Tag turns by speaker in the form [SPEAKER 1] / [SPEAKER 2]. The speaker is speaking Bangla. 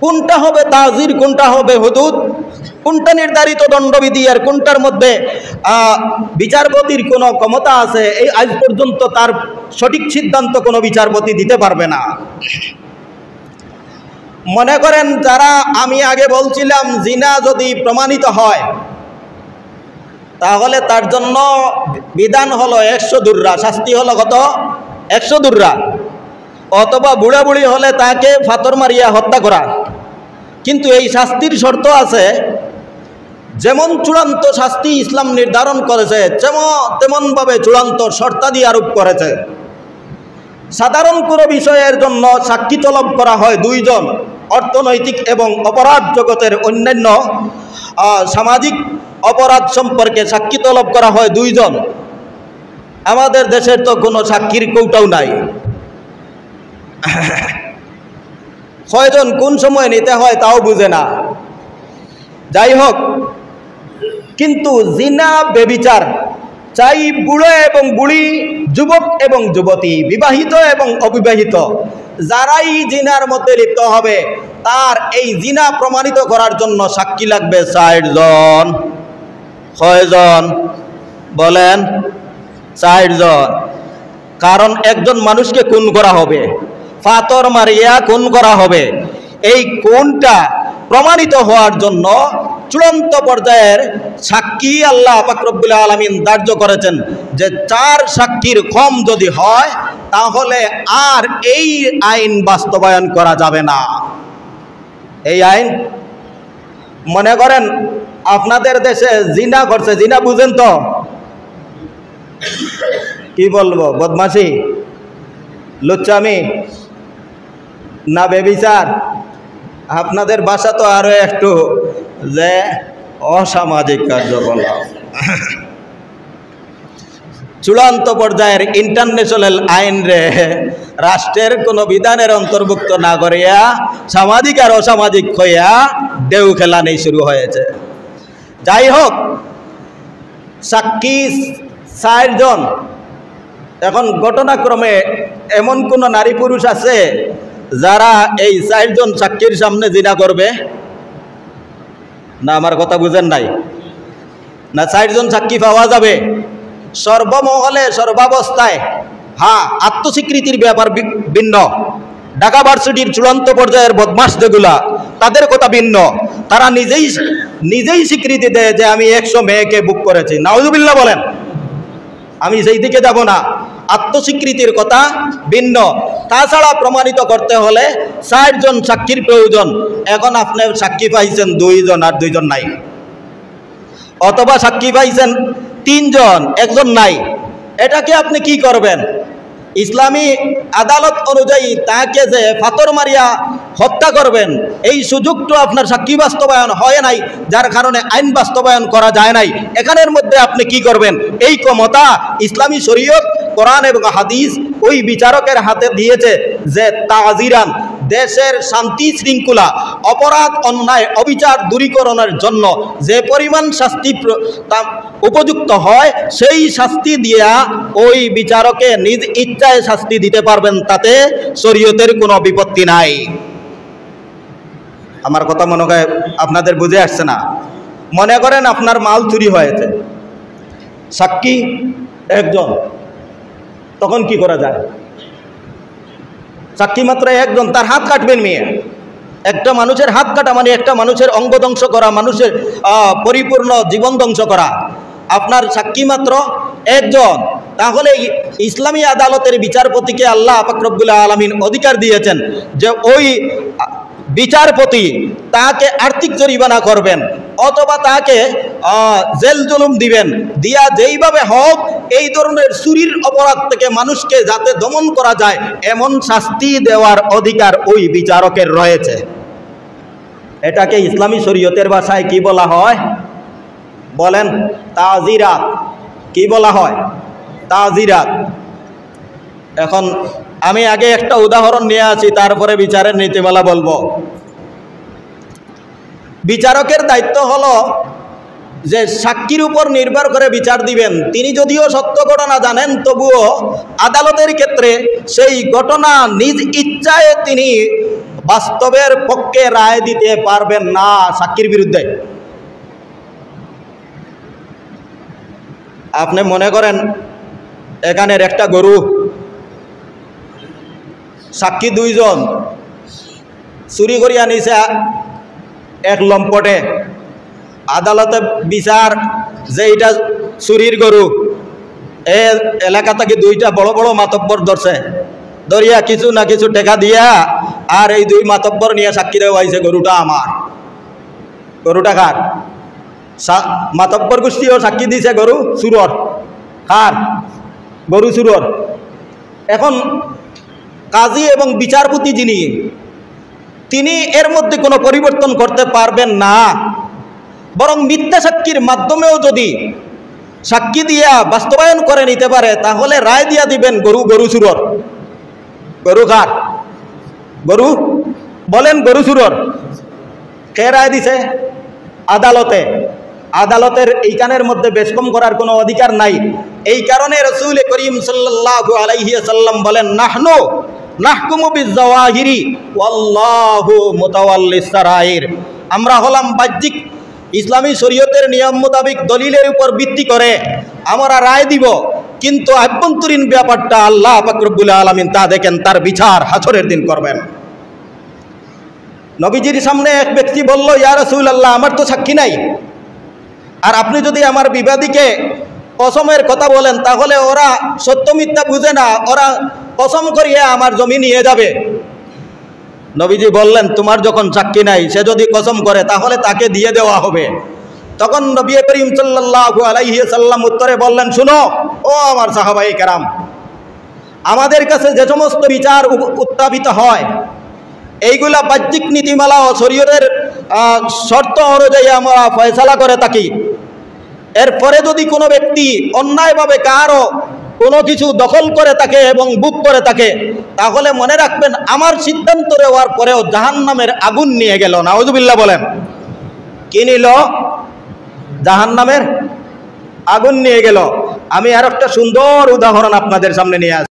[SPEAKER 1] কোনটা হবে তাজির, কোনটা হবে হুদুদ, কোনটা নির্ধারিত দণ্ডবিধি আর কোনটার মধ্যে বিচারপতির কোনো ক্ষমতা আছে, এই আজ পর্যন্ত তার সঠিক সিদ্ধান্ত কোনো বিচারপতি দিতে পারবে না। মনে করেন যারা, আমি আগে বলছিলাম জিনা যদি প্রমাণিত হয় তাহলে তার জন্য বিধান হলো 100 দুররা, শাস্তি হলো কত? 100 দুররা, অথবা বুড়া বুড়ি হলে তাকে ফাতর মারিয়া হত্যা করা। কিন্তু এই শাস্তির শর্ত আছে, যেমন চূড়ান্ত শাস্তি ইসলাম নির্ধারণ করেছে তেমনভাবে চূড়ান্ত শর্তাদি আরোপ করেছে। সাধারণ কোনো বিষয়ের জন্য সাক্ষী তলব করা হয় 2 জন, অর্থনৈতিক এবং অপরাধ জগতের অন্যান্য সামাজিক অপরাধ সম্পর্কে সাক্ষী তলব করা হয় 2 জন। আমাদের দেশের তো কোনো সাক্ষীর কৌটাও নাই, কয়জন কোন সময় নিতে হয় তাও বুঝে না। যাই হোক, কিন্তু জিনা বেবিচার চাই বুড়ো এবং বুড়ি, যুবক এবং যুবতী, বিবাহিত এবং অবিবাহিত, যারাই জিনার মধ্যে লিপ্ত হবে তার এই জিনা প্রমাণিত করার জন্য সাক্ষী লাগবে 60 জন। কয়জন বলেন? 60 জন। কারণ একজন মানুষকে খুন করা হবে, ফাতর মারিয়া খুন করা হবে। এই খুনটা প্রমাণিত হওয়ার জন্য চূড়ান্ত পর্যায়ের সাক্ষী আল্লাহ পাক রব্বুল আলামিন ধার্য করেছেন যে 4 সাক্ষীর কম যদি হয় তাহলে আর এই আইন বাস্তবায়ন করা যাবে না। এই আইন, মনে করেন আপনাদের দেশে জিনা করছে, জিনা বুঝেন তো? কি বলবো, বদমাশি, লুচ্চামি না বেবিচার? আপনাদের ভাষা তো আরো একটু যে অসামাজিক কার্যকলাপ। চূড়ান্ত পর্যায়ের ইন্টারন্যাশনাল আইন রে রাষ্ট্রের কোনো বিধানের অন্তর্ভুক্ত না করিয়া সামাজিক আর অসামাজিক হইয়া দেউ খেলা নেই শুরু হয়েছে। যাই হোক, সাক্ষী 60 জন। এখন ঘটনাক্রমে এমন কোন নারী পুরুষ আছে যারা এই 60 জন সাক্ষীর সামনে জিনা করবে? না, আমার কথা বুঝেন নাই? না, 60 জন সাক্ষী পাওয়া যাবে সর্বমহলে, সর্বাবস্থায়। হ্যাঁ, আত্মস্বীকৃতির ব্যাপার ভিন্ন। ঢাকা ভার্সিটির চূড়ান্ত পর্যায়ের বদমাশ যেগুলা, তাদের কথা ভিন্ন। তারা নিজেই স্বীকৃতি দেয় যে আমি 100 মেয়েকে বুক করেছি। নাউজুবিল্লাহ বলেন, আমি সেই দিকে যাব না। আত্মস্বীকৃতির কথা ভিন্ন। তাছাড়া প্রমাণিত করতে হলে 60 জন সাক্ষীর প্রয়োজন। এখন আপনি সাক্ষী পাইছেন 2 জন আর 2 জন নাই, অথবা সাক্ষী পাইছেন 3 জন, 1 জন নাই। এটাকে আপনি কি করবেন? ইসলামী আদালত অনুযায়ী তাকে যে ফাতর মারিয়া হত্যা করবেন, এই সুযোগটা আপনার সাক্ষী বাস্তবায়ন হয় নাই, যার কারণে আইন বাস্তবায়ন করা যায় নাই। এখানের মধ্যে আপনি কি করবেন? এই ক্ষমতা ইসলামী শরীয়ত, কোরআন এবং হাদিস ওই বিচারকের হাতে দিয়েছে যে তাজিরান, দেশের শান্তি শৃঙ্খলা, অপরাধ অন্যায় অবিচার দূরীকরণের জন্য যে পরিমাণ শাস্তি উপযুক্ত হয় সেই শাস্তি দিয়া ওই বিচারকে নিজ ইচ্ছায় শাস্তি দিতে পারবেন, তাতে শরীয়তের কোনো বিপত্তি নাই। আমার কথা মনে হয় আপনাদের বুঝে আসছে না? মনে করেন আপনার মাল চুরি হয়েছে, সাক্ষী 1 জন, তখন কি করা যায়? সাক্ষী মাত্র 1 জন, তার হাত কাটবেন মেয়ে। একটা মানুষের হাত কাটা মানে একটা মানুষের অঙ্গ ধ্বংস করা, মানুষের পরিপূর্ণ জীবন ধ্বংস করা। আপনার সাক্ষী মাত্র 1 জন। তাহলে ইসলামী আদালতের বিচারপতিকে আল্লাহ পাক রব্বুল আলামিন অধিকার দিয়েছেন যে ওই বিচারপতি তাকে আর্থিক জরিমানা করবেন অথবা তাকে জেল জুলুম দিবেন, দিয়া যেইভাবে হোক এই ধরনের চুরির অপরাধ থেকে মানুষকে যাতে দমন করা যায় এমন শাস্তি দেওয়ার অধিকার ওই বিচারকের রয়েছে। এটাকে ইসলামী শরীয়তের ভাষায় কি বলা হয় বলেন? তাজিরাত। কি বলা হয়? তাজিরাত। এখন আমি আগে একটা উদাহরণ নিয়ে আসি, তারপরে বিচারের নীতিমালা বলবো। বিচারকের দায়িত্ব হলো যে সাক্ষীর উপর নির্ভর করে বিচার দিবেন, তিনি যদিও সত্য ঘটনা জানেন তবুও আদালতের ক্ষেত্রে সেই ঘটনা নিজ ইচ্ছায় তিনি বাস্তবের পক্ষে রায় দিতে পারবেন না সাক্ষীর বিরুদ্ধে। আপনি মনে করেন এখানের একটা গরু, সাক্ষী দুইজন, চুরি করিয়া নিছে এক লম্পটে, আদালতে বিচার যে এটা চুরির গরু। এ এলাকা থেকে দুইটা বড় বড় মাতব্বর ধরছে, ধরিয়া কিছু না কিছু টেকা দিয়া আর এই দুই মাতব্বর নিয়ে সাক্ষী দেওয়া হয়েছে গরুটা আমার। গরুটা কার? মাতব্বর গোষ্ঠীও সাক্ষী দিছে গরু চুরর। কার? গরু চুরর। এখন কাজী এবং বিচারপতি যিনি, তিনি এর মধ্যে কোনো পরিবর্তন করতে পারবেন না, বরং মিথ্যা সাক্ষীর মাধ্যমেও যদি সাক্ষী দিয়া বাস্তবায়ন করে নিতে পারে তাহলে রায় দিয়া দিবেন গরু গরু চুরর। গরু কার? গরু বলেন গরু চুরর। কে রায় দিছে? আদালতে। আদালতের এইখানের মধ্যে বেশকম করার কোনো অধিকার নাই। এই কারণে রাসূল করিম সাল্লাল্লাহু আলাইহি ওয়াসাল্লাম বলেন, নাহনু নাহকুমু বিজ-জাওয়াহিরি ওয়াল্লাহু মুতাওয়াল্লিস সারাইর। আমরা হলাম বাহ্যিক ইসলামী শরীয়তের নিয়ম মোতাবেক দলিলের উপর ভিত্তি করে আমরা রায় দিব, কিন্তু আভ্যন্তরীণ ব্যাপারটা আল্লাহ পাক রব্বুল আলামিন তা দেখেন, তার বিচার হাসরের দিন করবেন। নবীজির সামনে এক ব্যক্তি বলল, ইয়া রাসূলুল্লাহ, আমার তো সাক্ষী নাই, আর আপনি যদি আমার বিবাদীকে কসমের কথা বলেন তাহলে ওরা সত্য মিথ্যা বুঝে না, ওরা কসম করিয়ে আমার জমি নিয়ে যাবে। নবীজি বললেন, তোমার যখন সাক্ষী নাই, সে যদি কসম করে তাহলে তাকে দিয়ে দেওয়া হবে। তখন নবী করিম সাল্লাল্লাহু আলাইহি ওয়াসাল্লাম উত্তরে বললেন, শুনো ও আমার সাহাবায়ে কেরাম, আমাদের কাছে যে সমস্ত বিচার উত্থাপিত হয় এইগুলা বাহ্যিক নীতিমালা ও শরীয়তের শর্ত অনুযায়ী আমরা ফয়সালা করে থাকি। এরপরে যদি কোনো ব্যক্তি অন্যায়ভাবে কারও কোনো কিছু দখল করে থাকে এবং বুক করে থাকে, তাহলে মনে রাখবেন আমার সিদ্ধান্ত দেওয়ার পরেও জাহান্নামের আগুন নিয়ে গেল। নাউজুবিল্লাহ বলেন। কি নিল? জাহান্নামের আগুন নিয়ে গেল। আমি আর একটা সুন্দর উদাহরণ আপনাদের সামনে নিয়ে আসি।